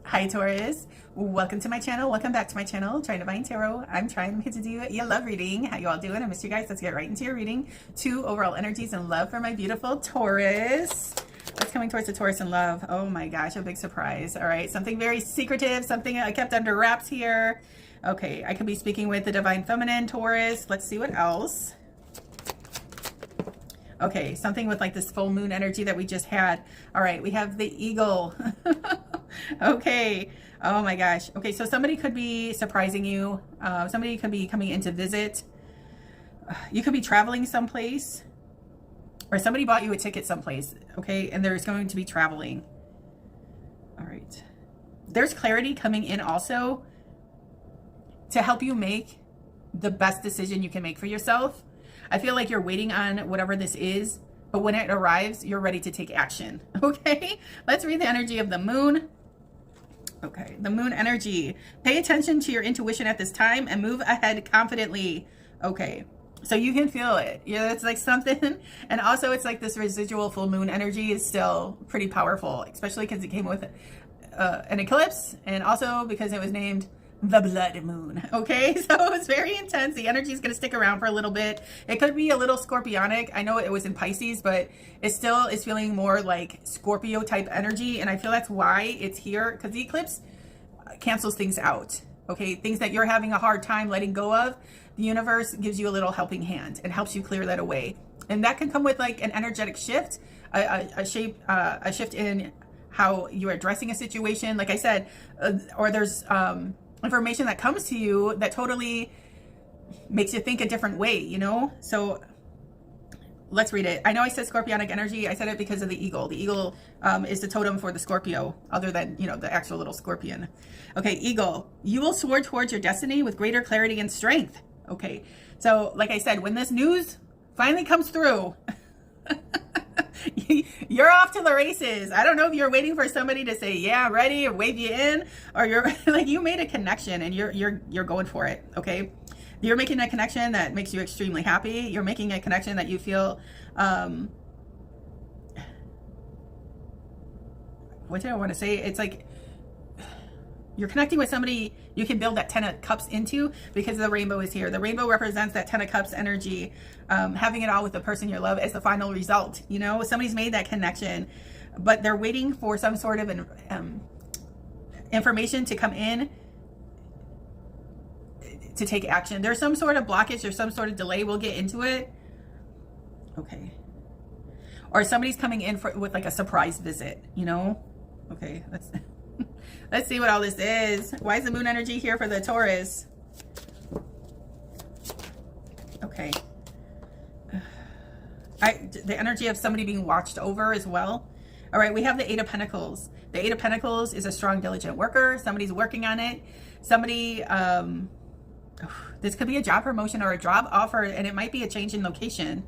Hi Taurus, welcome to my channel. Welcome back to my channel, Trine Divine Tarot. I'm trying. I'm here to do your love reading. How you all doing? I missed you guys. Let's get right into your reading. 2 overall energies and love for my beautiful Taurus. What's coming towards the Taurus in love? Oh my gosh, a big surprise. All right, something very secretive, something I kept under wraps here. Okay, I could be speaking with the Divine Feminine Taurus. Let's see what else. Okay, something with like this full moon energy that we just had. All right, we have the eagle. Okay, oh my gosh. Okay, so somebody could be surprising you. Somebody could be coming in to visit. You could be traveling someplace, or somebody bought you a ticket someplace. Okay, and there's going to be traveling. All right, there's clarity coming in also to help you make the best decision you can make for yourself. I feel like you're waiting on whatever this is, but when it arrives, you're ready to take action. Okay, let's read the energy of the moon. Okay, the moon energy. Pay attention to your intuition at this time and move ahead confidently. Okay, so you can feel it. Yeah, it's like something. And also it's like this residual full moon energy is still pretty powerful, especially because it came with an eclipse, and also because it was named the blood moon. Okay, so it's very intense. The energy is going to stick around for a little bit. It could be a little scorpionic. I know it was in Pisces, but it still is feeling more like Scorpio type energy, and I feel that's why it's here, because the eclipse cancels things out. Okay, things that you're having a hard time letting go of, the universe gives you a little helping hand and helps you clear that away. And that can come with like an energetic shift, a shift in how you're addressing a situation, like I said, or there's information that comes to you that totally makes you think a different way, you know? So let's read it. I know I said scorpionic energy. I said it because of the eagle. The eagle is the totem for the Scorpio, other than, you know, the actual little scorpion. Okay, eagle, you will soar towards your destiny with greater clarity and strength. Okay, so like I said, when this news finally comes through, you're off to the races. I don't know if you're waiting for somebody to say, yeah, ready, or wave you in, or you're like, you made a connection and you're going for it. Okay, you're making a connection that makes you extremely happy. You're making a connection that you feel what did I want to say? It's like you're connecting with somebody you can build that 10 of Cups into, because the rainbow is here. The rainbow represents that 10 of Cups energy, having it all with the person you love as the final result. You know, somebody's made that connection, but they're waiting for some sort of information to come in to take action. There's some sort of blockage or some sort of delay. We'll get into it. Okay. Or somebody's coming in with like a surprise visit, you know? Okay, let's see what all this is. Why is the moon energy here for the Taurus? Okay. The energy of somebody being watched over as well. All right, we have the 8 of Pentacles. The 8 of Pentacles is a strong, diligent worker. Somebody's working on it. Somebody, this could be a job promotion or a job offer, and it might be a change in location.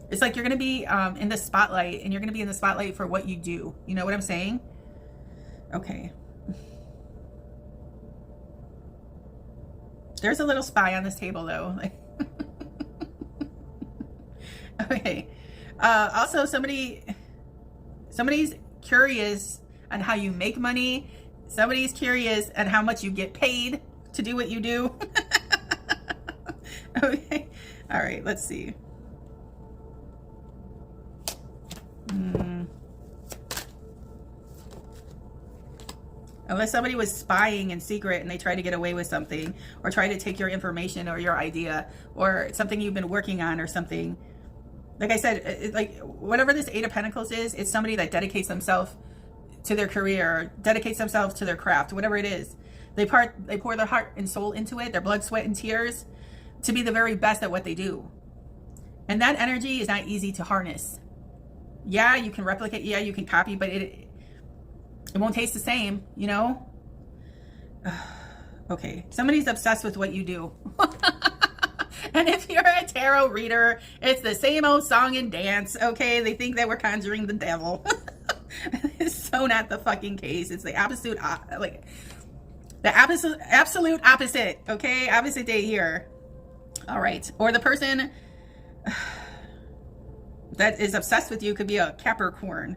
It's like you're going to be in the spotlight, and you're going to be in the spotlight for what you do. You know what I'm saying? Okay. There's a little spy on this table, though. Okay. Also, somebody's curious on how you make money. Somebody's curious on how much you get paid to do what you do. Okay. All right. Let's see. Unless somebody was spying in secret and they try to get away with something, or try to take your information or your idea or something you've been working on or something. Like I said, like whatever this 8 of Pentacles is, it's somebody that dedicates themselves to their career, dedicates themselves to their craft, whatever it is. They pour their heart and soul into it, their blood, sweat, and tears, to be the very best at what they do. And that energy is not easy to harness. Yeah, you can replicate, yeah, you can copy, but it won't taste the same, you know? Okay, somebody's obsessed with what you do. And if you're a tarot reader, it's the same old song and dance, okay? They think that we're conjuring the devil. It's so not the fucking case. It's the absolute, like, the absolute opposite, okay? Opposite day here. All right, or the person that is obsessed with you could be a Capricorn.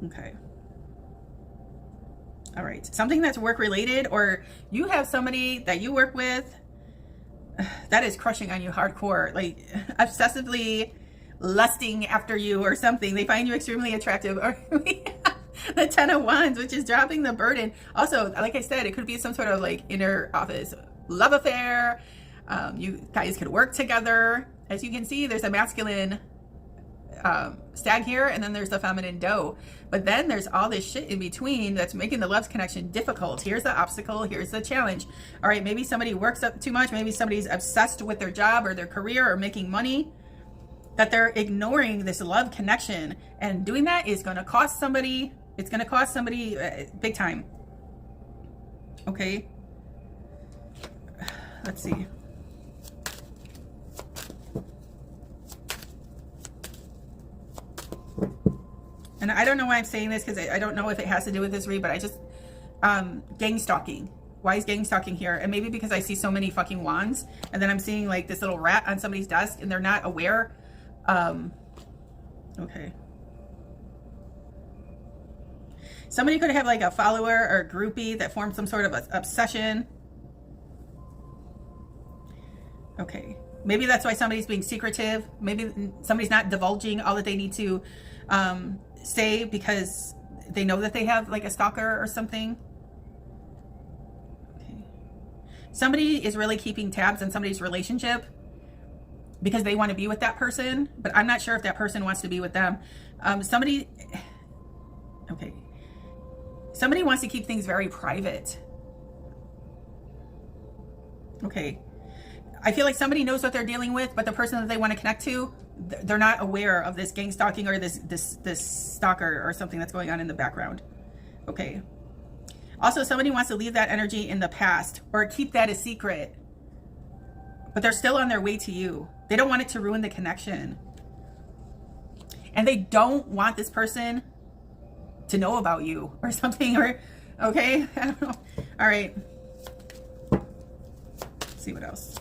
Okay. All right, something that's work related, or you have somebody that you work with that is crushing on you hardcore, like obsessively lusting after you or something. They find you extremely attractive. Or we have the 10 of Wands, which is dropping the burden. Also, like I said, it could be some sort of like inner office love affair. You guys could work together. As you can see, there's a masculine stag here, and then there's the feminine doe. But then there's all this shit in between that's making the love connection difficult. Here's the obstacle, here's the challenge. All right, maybe somebody works up too much, maybe somebody's obsessed with their job or their career or making money, that they're ignoring this love connection. And doing that is going to cost somebody, it's going to cost somebody big time. Okay, let's see. And I don't know why I'm saying this, because I don't know if it has to do with this read, but I just, gang stalking. Why is gang stalking here? And maybe because I see so many fucking wands, and then I'm seeing like this little rat on somebody's desk and they're not aware. Okay. Somebody could have like a follower or a groupie that formed some sort of obsession. Okay. Maybe that's why somebody's being secretive. Maybe somebody's not divulging all that they need to say, because they know that they have like a stalker or something. Okay. Somebody is really keeping tabs on somebody's relationship because they want to be with that person, but I'm not sure if that person wants to be with them. Somebody wants to keep things very private. Okay. I feel like somebody knows what they're dealing with, but the person that they want to connect to, they're not aware of this gang stalking or this stalker or something that's going on in the background. Okay. Also, somebody wants to leave that energy in the past or keep that a secret, but they're still on their way to you. They don't want it to ruin the connection. And they don't want this person to know about you or something, or, okay, I don't know. All right. Let's see what else.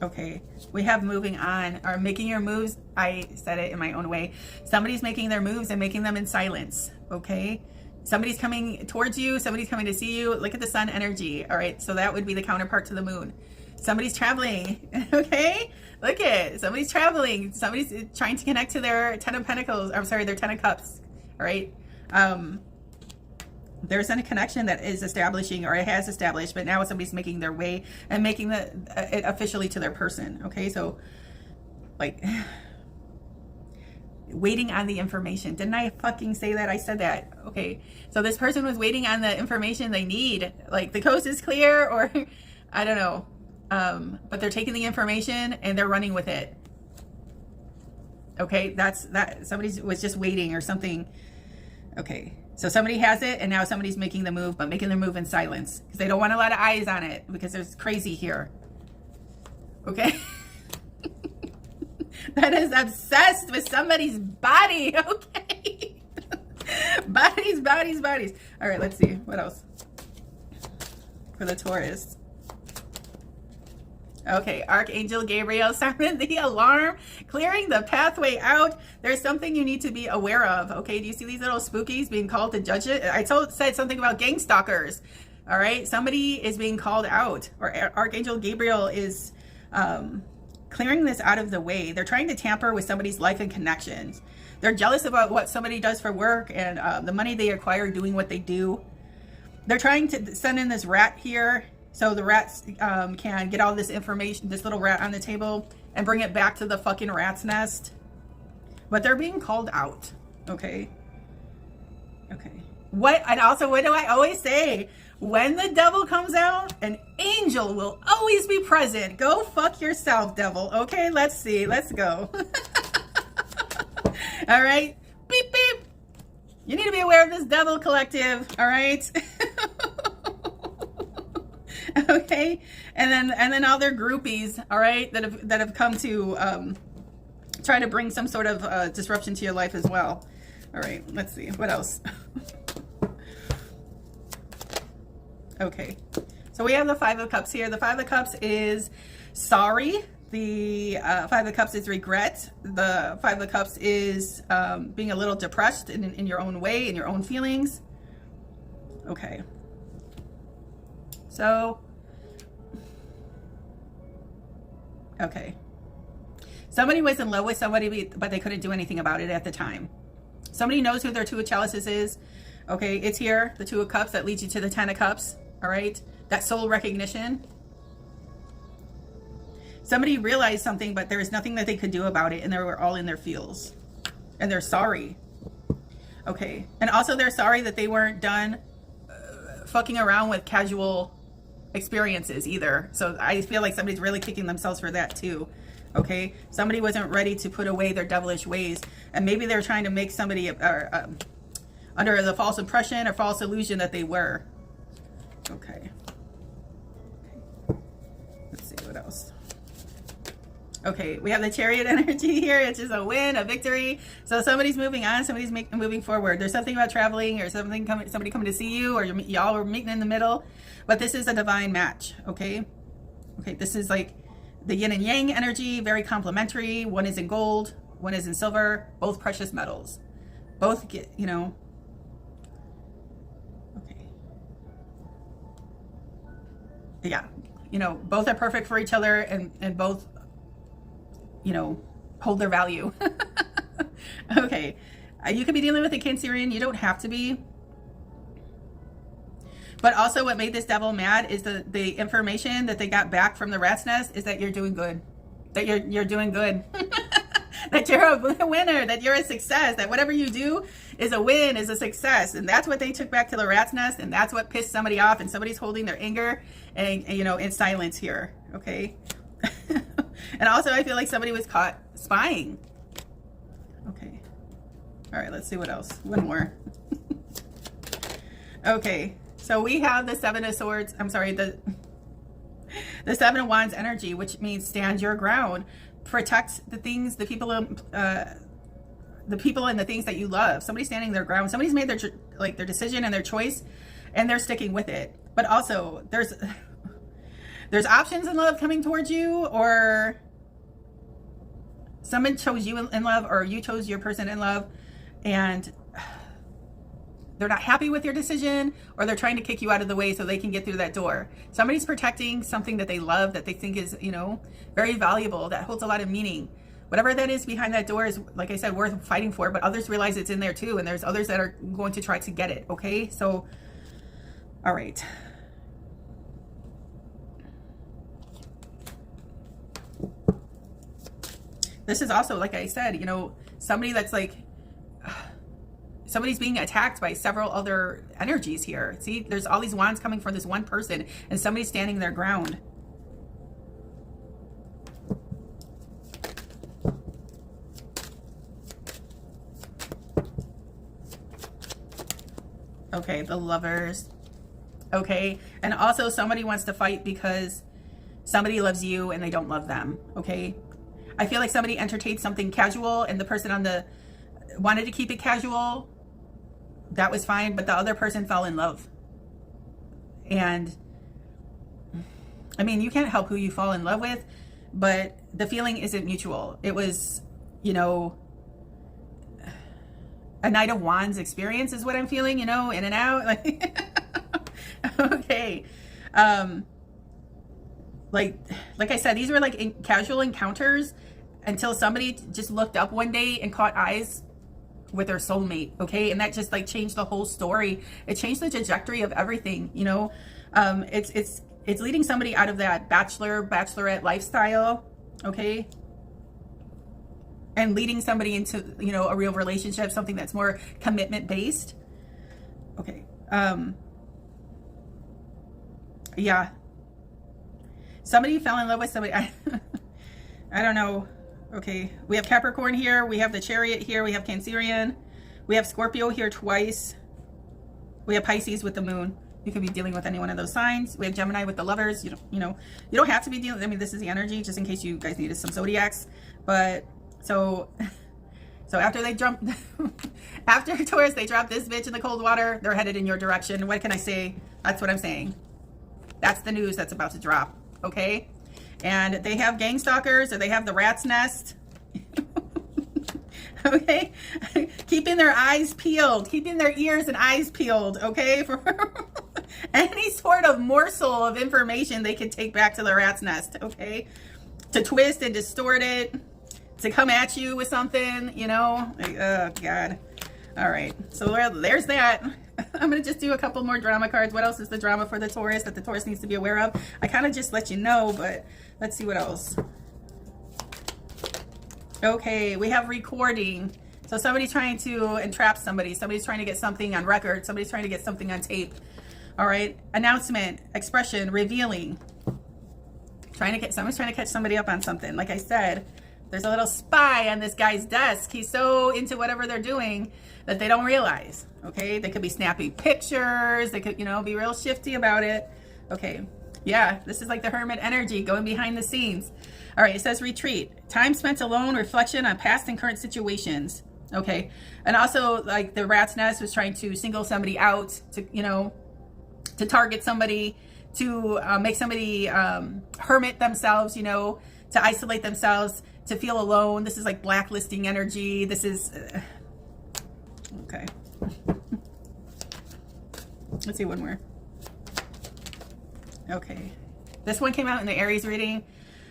Okay, we have moving on, or making your moves. I said it in my own way. Somebody's making their moves and making them in silence, okay? Somebody's coming towards you, somebody's coming to see you. Look at the sun energy, all right? So that would be the counterpart to the moon. Somebody's traveling, okay? Look at it, somebody's traveling. Somebody's trying to connect to their 10 of Pentacles, I'm sorry, their 10 of Cups, all right? There's a connection that is establishing, or it has established, but now somebody's making their way and making it officially to their person. Okay, so like waiting on the information. Didn't I fucking say that? I said that. Okay, so this person was waiting on the information they need. Like the coast is clear, or I don't know, but they're taking the information and they're running with it. Okay, that's that. Somebody was just waiting or something. Okay. So somebody has it, and now somebody's making the move, but making the move in silence because they don't want a lot of eyes on it, because there's crazy here. Okay? That is obsessed with somebody's body. Okay? Bodies. All right, let's see. What else? For the Taurus. Okay, Archangel Gabriel sounded the alarm, clearing the pathway out. There's something you need to be aware of. Okay, do you see these little spookies being called to judge it? I said something about gang stalkers. All right, somebody is being called out, or Archangel Gabriel is clearing this out of the way. They're trying to tamper with somebody's life and connections. They're jealous about what somebody does for work and the money they acquire doing what they do. They're trying to send in this rat here, so the rats can get all this information, this little rat on the table, and bring it back to the fucking rat's nest. But they're being called out. Okay. Okay. And also, what do I always say? When the devil comes out, an angel will always be present. Go fuck yourself, devil. Okay, let's see. Let's go. All right. Beep, beep. You need to be aware of this devil collective. All right. Okay, and then all their groupies, all right, that have come to try to bring some sort of disruption to your life as well. All right, let's see what else. Okay, so we have the 5 of Cups here. The 5 of Cups is sorry The Five of Cups is regret. The Five of Cups is being a little depressed in your own way, in your own feelings. Okay. So, okay. Somebody was in love with somebody, but they couldn't do anything about it at the time. Somebody knows who their Two of Chalices is. Okay, it's here, the Two of Cups, that leads you to the Ten of Cups. All right, that soul recognition. Somebody realized something, but there was nothing that they could do about it, and they were all in their feels. And they're sorry. Okay, and also they're sorry that they weren't done fucking around with casual experiences either. So I feel like somebody's really kicking themselves for that too. Okay, somebody wasn't ready to put away their devilish ways, and maybe they're trying to make somebody under the false impression or false illusion that they were. Okay. Let's see what else. Okay, we have the Chariot energy here. It's just a win, a victory. So somebody's moving on, somebody's moving forward. There's something about traveling or somebody coming to see you, or y'all are meeting in the middle. But this is a divine match, okay? Okay, this is like the yin and yang energy, very complementary. One is in gold, one is in silver, both precious metals. Both get, you know. Okay. Yeah, you know, both are perfect for each other, and both, you know, hold their value. Okay. You could be dealing with a Cancerian. You don't have to be. But also what made this devil mad is the information that they got back from the rat's nest is that you're doing good. That you're doing good. That you're a winner, that you're a success, that whatever you do is a win, is a success. And that's what they took back to the rat's nest, and that's what pissed somebody off, and somebody's holding their anger and you know, in silence here. Okay. And also I feel like somebody was caught spying. Okay. All right, let's see what else. One more. Okay. So we have the Seven of Swords. I'm sorry, the Seven of Wands energy, which means stand your ground, protect the things, the people and the things that you love. Somebody's standing their ground. Somebody's made their decision and their choice, and they're sticking with it. But also, there's options in love coming towards you, or someone chose you in love, or you chose your person in love, and they're not happy with your decision, or they're trying to kick you out of the way so they can get through that door. Somebody's protecting something that they love, that they think is, you know, very valuable, that holds a lot of meaning. Whatever that is behind that door is, like I said, worth fighting for, but others realize it's in there too, and there's others that are going to try to get it, okay? So, all right. This is also, like I said, you know, somebody that's like, somebody's being attacked by several other energies here. See, there's all these wands coming from this one person, and somebody's standing their ground. Okay, the Lovers. Okay, and also somebody wants to fight because somebody loves you and they don't love them. Okay, I feel like somebody entertained something casual, and the person on the wanted to keep it casual. That was fine, but the other person fell in love. And I mean, you can't help who you fall in love with, but the feeling isn't mutual. It was, you know, a Knight of Wands experience is what I'm feeling, you know, in and out. Like, okay. Like I said, these were like casual encounters until somebody just looked up one day and caught eyes with their soulmate. Okay, and that just like changed the whole story. It changed the trajectory of everything, you know. It's leading somebody out of that bachelorette lifestyle, okay, and leading somebody into, you know, a real relationship, something that's more commitment based. Okay. Yeah, somebody fell in love with somebody. I don't know. Okay, we have Capricorn here, we have the Chariot here, we have Cancerian, we have Scorpio here twice, we have Pisces with the Moon. You could be dealing with any one of those signs. We have Gemini with the Lovers. You don't have to be dealing. I mean, this is the energy, just in case you guys needed some zodiacs. But so after they jump, after Taurus, they drop this bitch in the cold water. They're headed in your direction. What can I say? That's what I'm saying. That's the news that's about to drop. Okay. and they have gang stalkers, or they have the rat's nest. Okay, keeping their eyes peeled, keeping their ears and eyes peeled, okay, for any sort of morsel of information they can take back to the rat's nest, okay, to twist and distort it, to come at you with something, you know, like, oh God. All right, so there's that. I'm gonna just do a couple more drama cards. What else is the drama for the Taurus that the Taurus needs to be aware of? I kind of just let you know, but let's see what else. Okay, we have recording. So somebody's trying to entrap somebody. Somebody's trying to get something on record. Somebody's trying to get something on tape. All right, announcement, expression, revealing. Someone's trying to catch somebody up on something. Like I said, there's a little spy on this guy's desk. He's so into whatever they're doing that they don't realize. Okay, they could be snapping pictures. They could, you know, be real shifty about it. Okay, yeah, this is like the hermit energy going behind the scenes. All right, it says retreat. Time spent alone, reflection on past and current situations. Okay, and also like the rat's nest was trying to single somebody out, to, you know, to target somebody, to make somebody hermit themselves, you know, to isolate themselves, to feel alone. This is like blacklisting energy. This is okay. Let's see one more. Okay, this one came out in the Aries reading.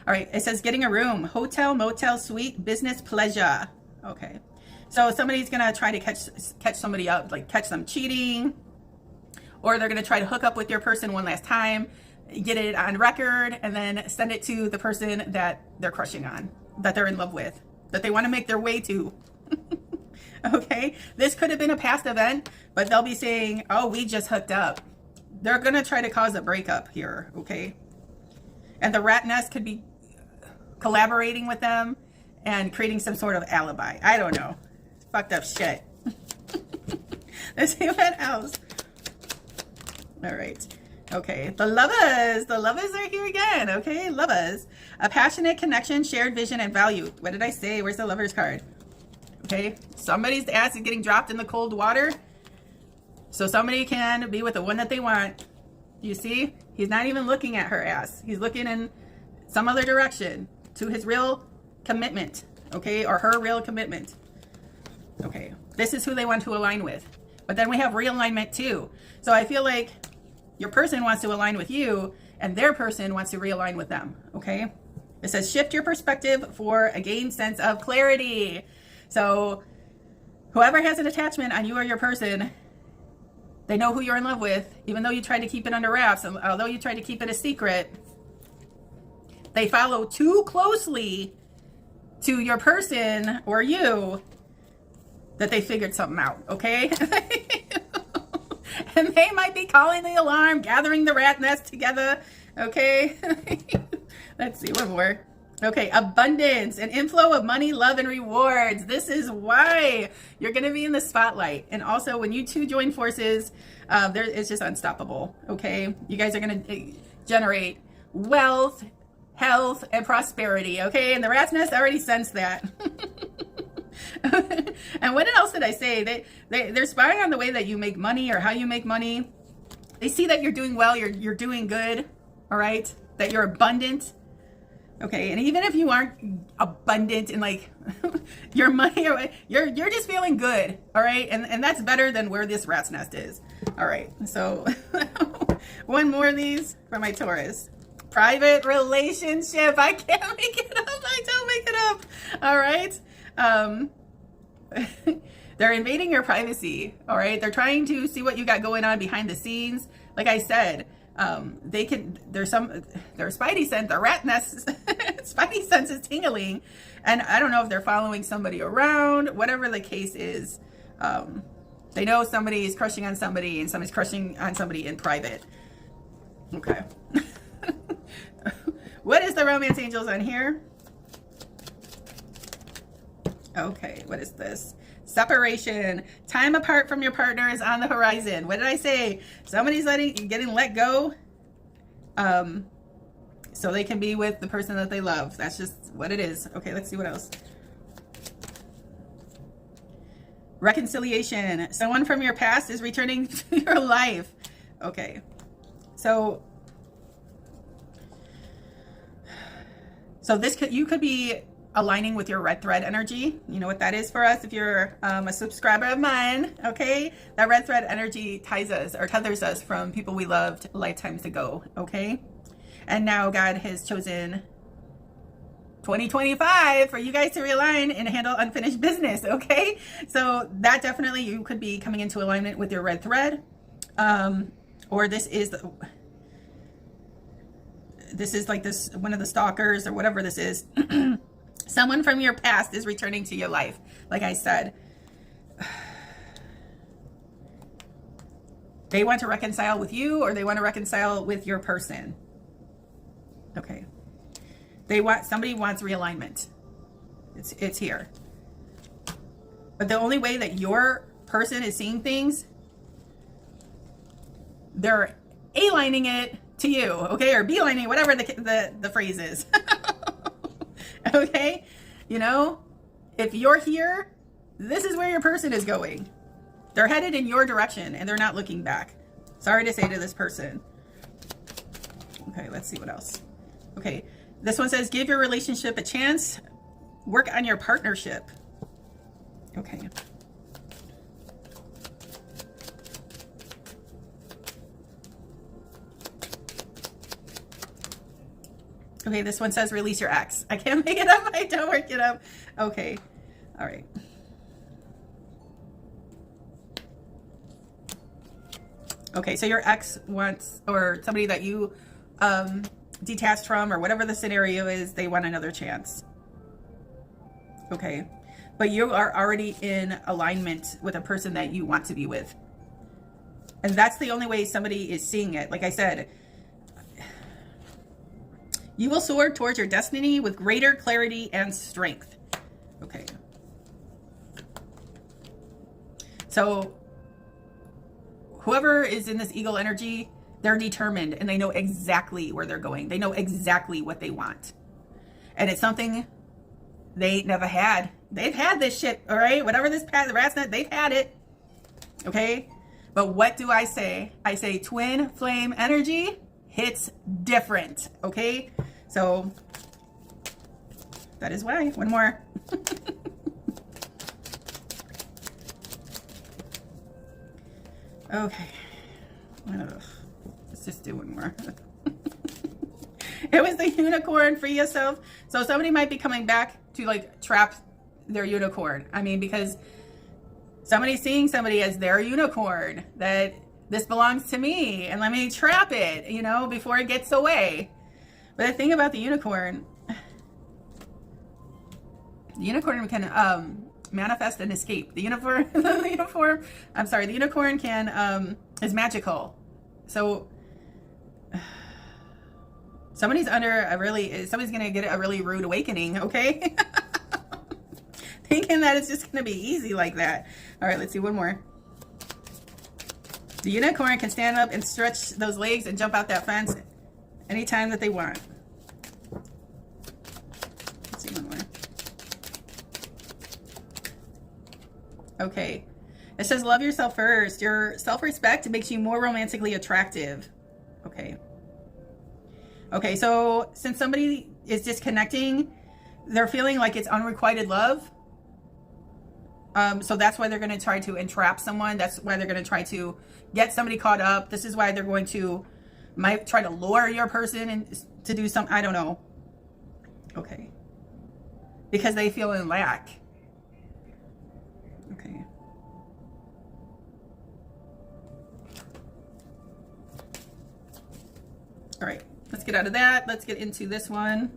All right, it says getting a room, hotel, motel, suite, business, pleasure. Okay, so somebody's gonna try to catch somebody up, like catch them cheating, or they're gonna try to hook up with your person one last time, get it on record, and then send it to the person that they're crushing on, that they're in love with, that they want to make their way to. Okay, this could have been a past event, but they'll be saying, oh, we just hooked up. They're gonna try to cause a breakup here. Okay, and the rat nest could be collaborating with them and creating some sort of alibi. I don't know. Fucked up shit. Let's see what else. All right. Okay. The lovers. The lovers are here again. Okay. Lovers. A passionate connection, shared vision, and value. What did I say? Where's the lovers card? Okay. Somebody's ass is getting dropped in the cold water, so somebody can be with the one that they want. You see? He's not even looking at her ass. He's looking in some other direction to his real commitment, okay, or her real commitment. Okay, this is who they want to align with. But then we have realignment too. So I feel like your person wants to align with you, and their person wants to realign with them. Okay, it says shift your perspective for a gained sense of clarity. So whoever has an attachment on you or your person, they know who you're in love with, even though you tried to keep it under wraps, and although you tried to keep it a secret. They follow too closely to your person or you that they figured something out, okay? And they might be calling the alarm, gathering the rat nest together, okay? Let's see, one more. Okay, abundance, an inflow of money, love, and rewards. This is why you're going to be in the spotlight. And also, when you two join forces, it's just unstoppable, okay? You guys are going to generate wealth, health, and prosperity, okay? And the rat's nest already sensed that. And what else did I say? They're spying on the way that you make money or how you make money. They see that you're doing well, you're doing good, all right? That you're abundant, okay? And even if you aren't abundant in like your money, or you're just feeling good, all right? And that's better than where this rat's nest is. All right, so one more of these for my Taurus. Private relationship. I can't make it up. I don't make it up. All right. They're invading your privacy. All right. They're trying to see what you got going on behind the scenes. Like I said, there's their spidey sense, the rat nest, spidey sense is tingling. And I don't know if they're following somebody around, whatever the case is. They know somebody is crushing on somebody and somebody's crushing on somebody in private. Okay. What is the romance angels on here? Okay, what is this? Separation. Time apart from your partner is on the horizon. What did I say? Somebody's getting let go, so they can be with the person that they love. That's just what it is. Okay, let's see what else. Reconciliation. Someone from your past is returning to your life. Okay, so So this could, you could be aligning with your red thread energy. You know what that is for us if you're a subscriber of mine, okay? That red thread energy ties us or tethers us from people we loved lifetimes ago, okay? And now God has chosen 2025 for you guys to realign and handle unfinished business, okay? So that definitely, you could be coming into alignment with your red thread. Or this is like this, one of the stalkers or whatever this is. Someone from your past is returning to your life. Like I said, they want to reconcile with you, or they want to reconcile with your person. Okay. Somebody wants realignment. It's here. But the only way that your person is seeing things, they're A-lining it to you, okay? Or B-lining, whatever the phrase is. Okay? You know, if you're here, this is where your person is going. They're headed in your direction and they're not looking back. Sorry to say to this person. Okay, let's see what else. Okay, this one says, give your relationship a chance. Work on your partnership. Okay. Okay, this one says release your ex. I can't make it up. I don't work it up. Okay. All right. Okay, so your ex wants, or somebody that you detached from, or whatever the scenario is, they want another chance. Okay. But you are already in alignment with a person that you want to be with. And that's the only way somebody is seeing it. Like I said, you will soar towards your destiny with greater clarity and strength. Okay. So whoever is in this eagle energy, they're determined and they know exactly where they're going. They know exactly what they want. And it's something they never had. They've had this shit, all right? Whatever this the rat's nut, they've had it. Okay? But what do I say? I say twin flame energy hits different. Okay? So that is why. One more. Okay. Ugh. Let's just do one more. It was the unicorn. Free yourself. So somebody might be coming back to like trap their unicorn. I mean, because somebody's seeing somebody as their unicorn, that this belongs to me and let me trap it, you know, before it gets away. But the thing about the unicorn can manifest and escape. The unicorn can is magical. So somebody's gonna get a really rude awakening, okay? Thinking that it's just gonna be easy like that. All right, let's see one more. The unicorn can stand up and stretch those legs and jump out that fence anytime that they want. Let's see one more. Okay. It says, love yourself first. Your self-respect makes you more romantically attractive. Okay. Okay, so since somebody is disconnecting, they're feeling like it's unrequited love. So that's why they're going to try to entrap someone. That's why they're going to try to get somebody caught up. This is why they're going to might try to lure your person and to do some, I don't know. Okay. Because they feel in lack. Okay. All right, let's get out of that. Let's get into this one.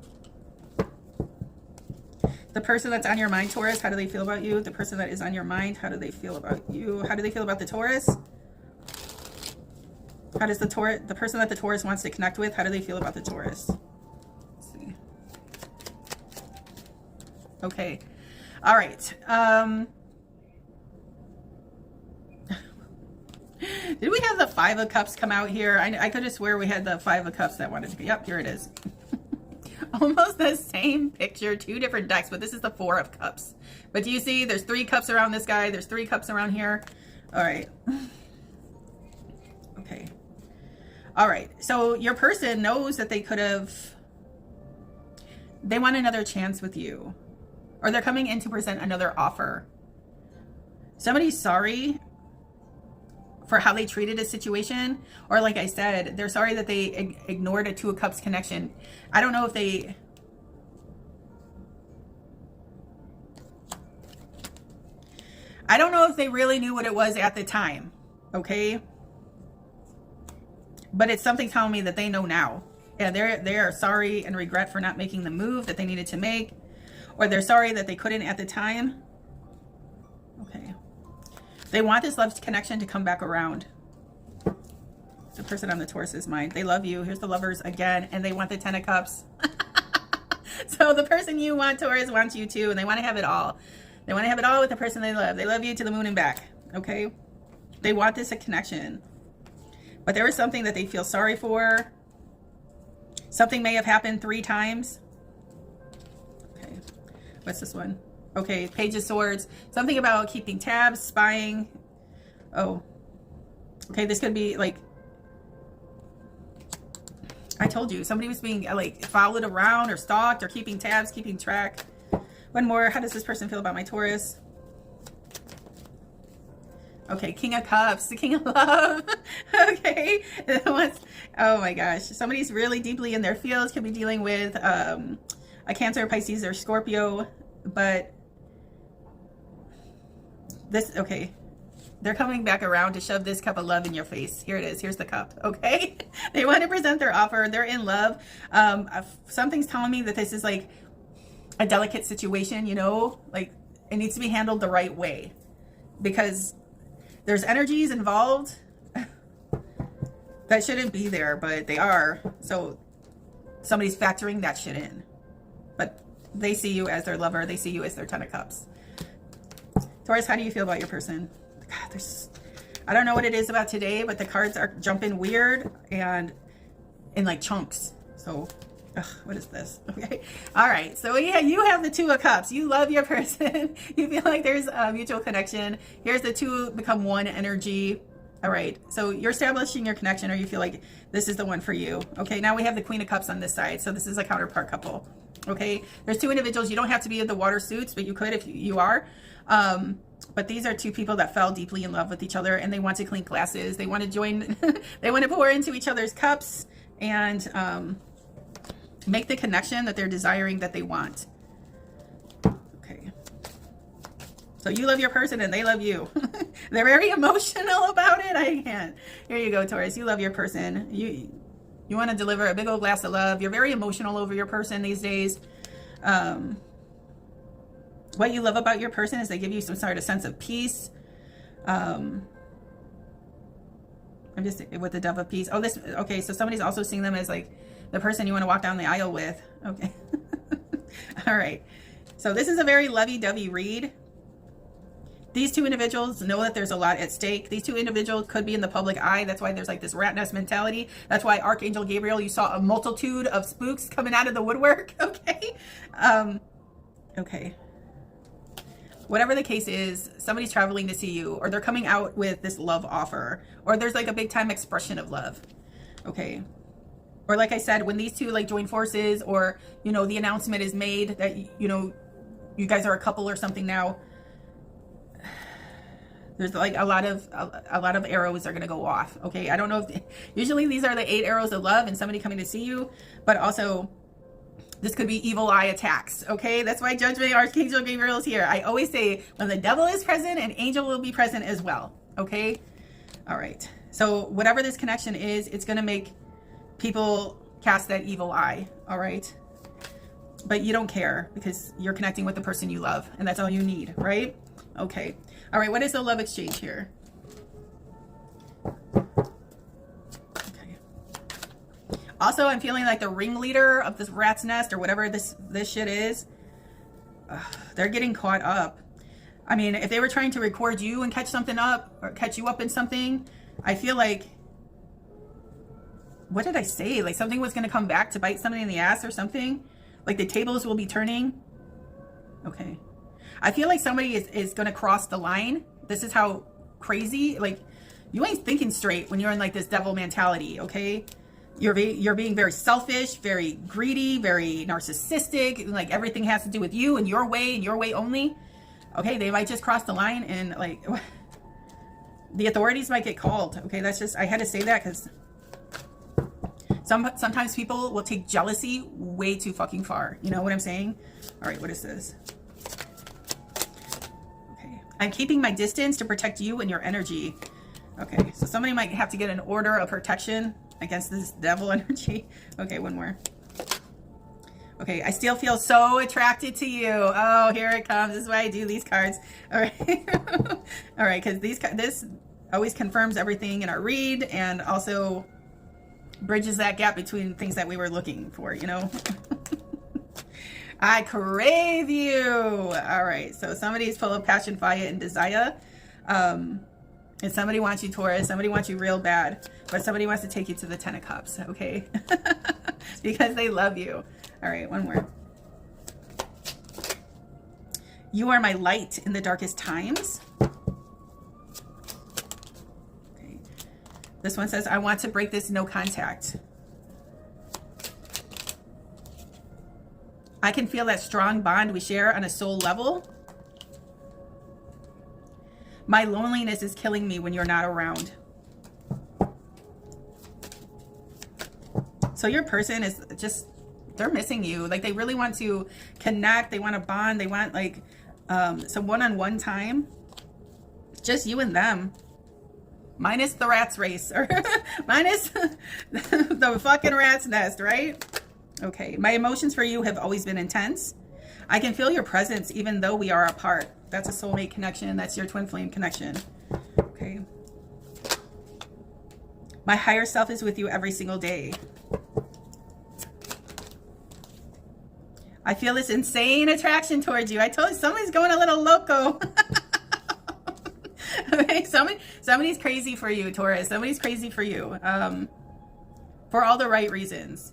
The person that's on your mind, Taurus, how do they feel about you? The person that is on your mind, how do they feel about you? How do they feel about the Taurus? How does the person that the Taurus wants to connect with, how do they feel about the Taurus? Let's see. Okay. All right. Did we have the Five of Cups come out here? I could have swear we had the Five of Cups that wanted to be. Yep, here it is. Almost the same picture, two different decks, but this is the Four of Cups. But do you see there's 3 cups around this guy? There's 3 cups around here. All right. Okay. All right. So your person knows that they could have They want another chance with you, or they're coming in to present another offer. Somebody's sorry for how they treated a situation, or like I said, they're sorry that they ignored a Two of Cups connection. I don't know if they... I don't know if they really knew what it was at the time, okay? But it's something telling me that they know now. Yeah, they are sorry and regret for not making the move that they needed to make, or they're sorry that they couldn't at the time. Okay. They want this love connection to come back around. The person on the Taurus's mind. They love you. Here's the Lovers again, and they want the Ten of Cups. So the person you want, Taurus, wants you too, and they want to have it all. They want to have it all with the person they love. They love you to the moon and back, okay? They want this connection. But there is something that they feel sorry for. Something may have happened 3 times. Okay, what's this one? Okay, Page of Swords. Something about keeping tabs, spying. Oh, okay, this could be like, I told you, somebody was being like followed around or stalked or keeping tabs, keeping track. One more. How does this person feel about my Taurus? Okay, King of Cups, the King of Love. Okay. Oh my gosh. Somebody's really deeply in their feels. Could be dealing with a Cancer, Pisces, or Scorpio. But this, okay. They're coming back around to shove this cup of love in your face. Here it is. Here's the cup. Okay. They want to present their offer. They're in love. Something's telling me that this is like a delicate situation, you know, like it needs to be handled the right way, because there's energies involved that shouldn't be there, but they are. So somebody's factoring that shit in, but they see you as their lover. They see you as their Ten of Cups. Taurus, how do you feel about your person? God, I don't know what it is about today, but the cards are jumping weird and in like chunks. So ugh, what is this? Okay. All right. So yeah, you have the Two of Cups. You love your person. You feel like there's a mutual connection. Here's the two become one energy. All right. So you're establishing your connection, or you feel like this is the one for you. Okay. Now we have the Queen of Cups on this side. So this is a counterpart couple. Okay. There's 2 individuals. You don't have to be in the water suits, but you could if you are. But these are 2 people that fell deeply in love with each other, and they want to clink glasses. They want to join. They want to pour into each other's cups and, make the connection that they're desiring, that they want. Okay. So you love your person and they love you. They're very emotional about it. I can't. Here you go, Taurus. You love your person. You want to deliver a big old glass of love. You're very emotional over your person these days. What you love about your person is they give you some sort of sense of peace. I'm just with the Dove of Peace. Oh, this, okay. So somebody's also seeing them as like the person you want to walk down the aisle with. Okay. All right. So this is a very lovey-dovey read. These 2 individuals know that there's a lot at stake. These 2 individuals could be in the public eye. That's why there's like this rat nest mentality. That's why Archangel Gabriel, you saw a multitude of spooks coming out of the woodwork. Okay. Okay. Whatever the case is, somebody's traveling to see you, or they're coming out with this love offer, or there's like a big time expression of love. Okay. Or like I said, when these 2 like join forces, or, you know, the announcement is made that, you know, you guys are a couple or something now, there's like a lot of arrows are going to go off. Okay. I don't know if usually these are the 8 arrows of love and somebody coming to see you, but also this could be evil eye attacks. Okay. That's why Judgment Archangel Gabriel is here. I always say when the devil is present, an angel will be present as well. Okay. All right. So whatever this connection is, it's going to make people cast that evil eye. All right. But you don't care because you're connecting with the person you love, and that's all you need, right? Okay. All right. What is the love exchange here? Okay. Also, I'm feeling like the ringleader of this rat's nest or whatever this shit is, they're getting caught up. I mean, if they were trying to record you and catch something up or catch you up in something, I feel like, what did I say? Like something was going to come back to bite somebody in the ass or something. Like the tables will be turning. Okay. I feel like somebody is going to cross the line. This is how crazy, like you ain't thinking straight when you're in like this devil mentality. Okay. You're being very selfish, very greedy, very narcissistic. Like everything has to do with you and your way only. Okay, they might just cross the line and like the authorities might get called. Okay, that's just, I had to say that because sometimes people will take jealousy way too fucking far. You know what I'm saying? All right, what is this? Okay, I'm keeping my distance to protect you and your energy. Okay, so somebody might have to get an order of protection against this devil energy. Okay, one more. Okay, I still feel so attracted to you. Oh, here it comes. This is why I do these cards. All right. All right, because this always confirms everything in our read and also bridges that gap between things that we were looking for, you know? I crave you. All right, so somebody's full of passion, fire, and desire. And somebody wants you, Taurus. Somebody wants you real bad. But somebody wants to take you to the 10 of Cups, okay? Because they love you. All right, one more. You are my light in the darkest times. Okay. This one says, I want to break this no contact. I can feel that strong bond we share on a soul level. My loneliness is killing me when you're not around. So your person is just, they're missing you. Like they really want to connect. They want to bond. They want like some one-on-one time. Just you and them. Minus the rat's race. Or minus the fucking rat's nest, right? Okay. My emotions for you have always been intense. I can feel your presence even though we are apart. That's a soulmate connection. That's your twin flame connection. Okay. My higher self is with you every single day. I feel this insane attraction towards you. I told you, somebody's going a little loco. Okay, somebody's crazy for you, Taurus. Somebody's crazy for you. For all the right reasons.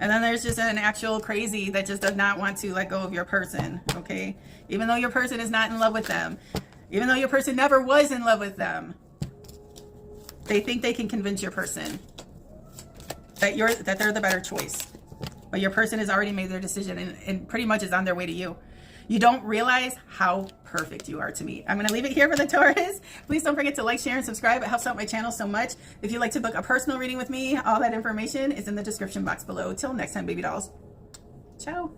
And then there's just an actual crazy that just does not want to let go of your person, okay? Even though your person is not in love with them. Even though your person never was in love with them. They think they can convince your person that they're the better choice. But your person has already made their decision and pretty much is on their way to you. You don't realize how perfect you are to me. I'm going to leave it here for the Taurus. Please don't forget to like, share, and subscribe. It helps out my channel so much. If you'd like to book a personal reading with me, all that information is in the description box below. Till next time, baby dolls. Ciao.